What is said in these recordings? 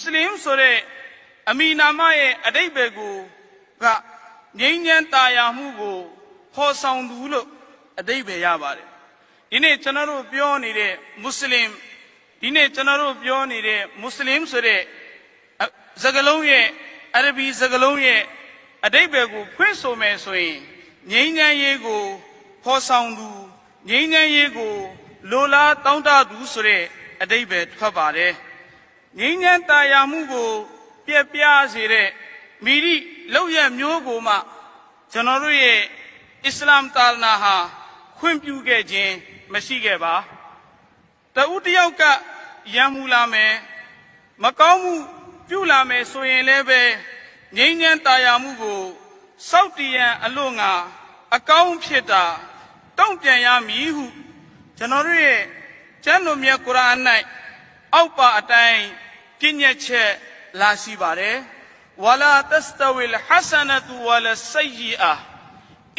စလင်ဆိုတဲ့အမီနာမရဲ့အတိတ်ဘယ်ကိုကငြိမ်းချမ်းသာယာမှုကိုဖော်ဆောင်သူလို့အတိတ်ဘယ်ရပါတယ်ဒီနေ့ကျွန်တော်တို့ပြောနေတဲ့မွတ်စလင်ဒီနေ့ကျွန်တော်တို့ပြောနေတဲ့မွတ်စလင်ဆိုတဲ့စကားလုံးရဲ့အရဘီစကားလုံးရဲ့အတိတ်ဘယ်ကိုဖွင့်ဆိုမယ်ဆိုရင်ငြိမ်းချမ်းရေးကိုဖော်ဆောင်သူငြိမ်းချမ်းရေးကိုလိုလားတောင်းတသူဆိုတဲ့အတိတ်ပဲထွက်ပါတယ်ငြိမ်းချမ်းသာယာမှုကိုပြည့်ပြားစေတဲ့မိရိလောက်ရမျိုးကိုမှကျွန်တော်တို့ရဲ့အစ္စလာမ်သာသနာဟာခွင့်ပြုခဲ့ခြင်းမရှိခဲ့ပါတဦးတယောက်ကရံမူလာမယ်မကောင်းမှုပြုလာမယ်ဆိုရင်လည်းပဲငြိမ်းချမ်းသာယာမှုကိုစောက်တည်ရန်အလို့ငါအကောင်းဖြစ်တာတုံ့ပြန်ရမည်ဟုကျွန်တော်တို့ရဲ့ကျမ်းတော်မြတ်ကုရ်အာန်၌အောက်ပါအတိုင်းပြည့်ညက်ချက်လာရှိပါတယ်ဝလာတစတဝီလ်ဟဆနတုဝလဆယီအာ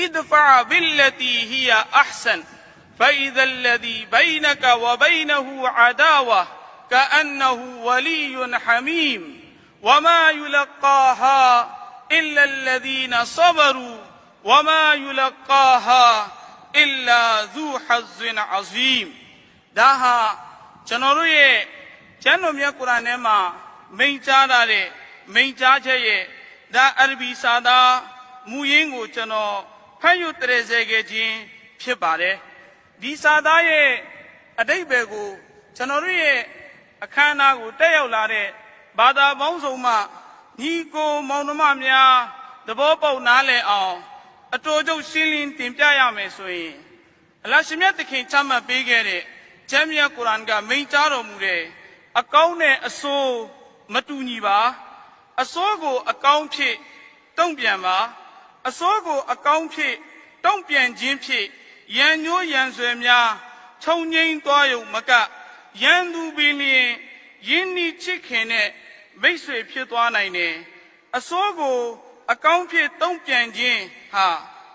idfa billati hiya ahsan فإذا الذي بينك وبينه عداوة كأنه ولي حميم وما يلقاها إلا الذين صبروا وما يلقاها إلا ذو حظ عظيم داها ကျွန်တော်တို့ရဲ့ကျမ်းတော်မြတ်ကုရ်အာန်ထဲမှာမိန့်ကြားထားတဲ့မိန့်ကြားချက်ရဲ့ဒါအရဘီစာသားမူရင်းကိုကျွန်တော်ဖတ်ယူတရေစေခဲ့ခြင်းဖြစ်ပါတယ်ဒီစာသားရဲ့အတိတ်ဘယ်ကိုကျွန်တော်တို့ရဲ့အခမ်းအနားကိုတက်ရောက်လာတဲ့ဘာသာပေါင်းစုံမှညီကိုမောင်နှမများသဘောပေါက်နားလည်အောင်အတူတူရှင်းလင်းတင်ပြရမယ်ဆိုရင်အလ္လာဟ်ရှင်မြတ်သခင်ချမှတ်ပေးခဲ့တဲ့ကျမ်းမြတ်ကုရ်အာန်ကမိန့်ကြားတော်မူတဲ့အကောင်းနဲ့အဆိုးမတူညီပါအဆိုးကိုအကောင်းဖြစ်တုံ့ပြန်ပါအဆိုးကိုအကောင်းဖြစ်တုံ့ပြန်ခြင်းဖြစ်ရန်ညိုးရန်ဆွဲများခြုံငိမ့်သွားရုံမကရန်သူပင်လျင်ယင်းဤချစ်ခင်တဲ့မိတ်ဆွေဖြစ်သွားနိုင်တယ်အဆိုးကိုအကောင်းဖြစ်တုံ့ပြန်ခြင်းဟာ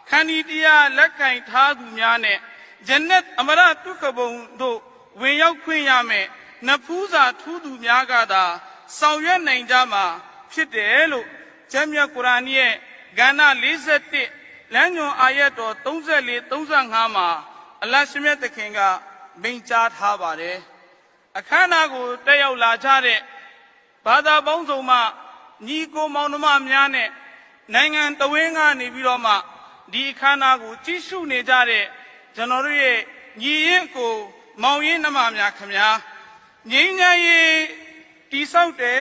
ခန္ဒီတရားလက်ကင်ထားသူများနဲ့ဂျန်နတ်အမရတုခဘုံတို့ဝင်ရောက်ခွင့်ရမယ်နဖူးစာထူးသူများကသာဆောင်ရွက်နိုင်ကြမှာဖြစ်တယ်လို့ကျမ်းမြတ်ကုရ်အာန်ရဲ့ကဏ္ဍ41လမ်းညွန်အာယတ်တော်34 35မှာအလ္လာဟ်ရှင်မြတ်သခင်ကမိန့်ကြားထားပါတယ်အခမ်းအနားကိုတက်ရောက်လာကြတဲ့ဘာသာပေါင်းစုံမှညီကိုမောင်နှမများနဲ့နိုင်ငံတဝင်းကနေပြီးတော့မှဒီအခမ်းအနားကိုကြည့်ရှုနေကြတဲ့ကျွန်တော်တို့ရဲ့ညီရင်ကိုမောင်ရင်နှမများခင်ဗျာငြိမ်းချမ်းရေးတိဆောက်တဲ့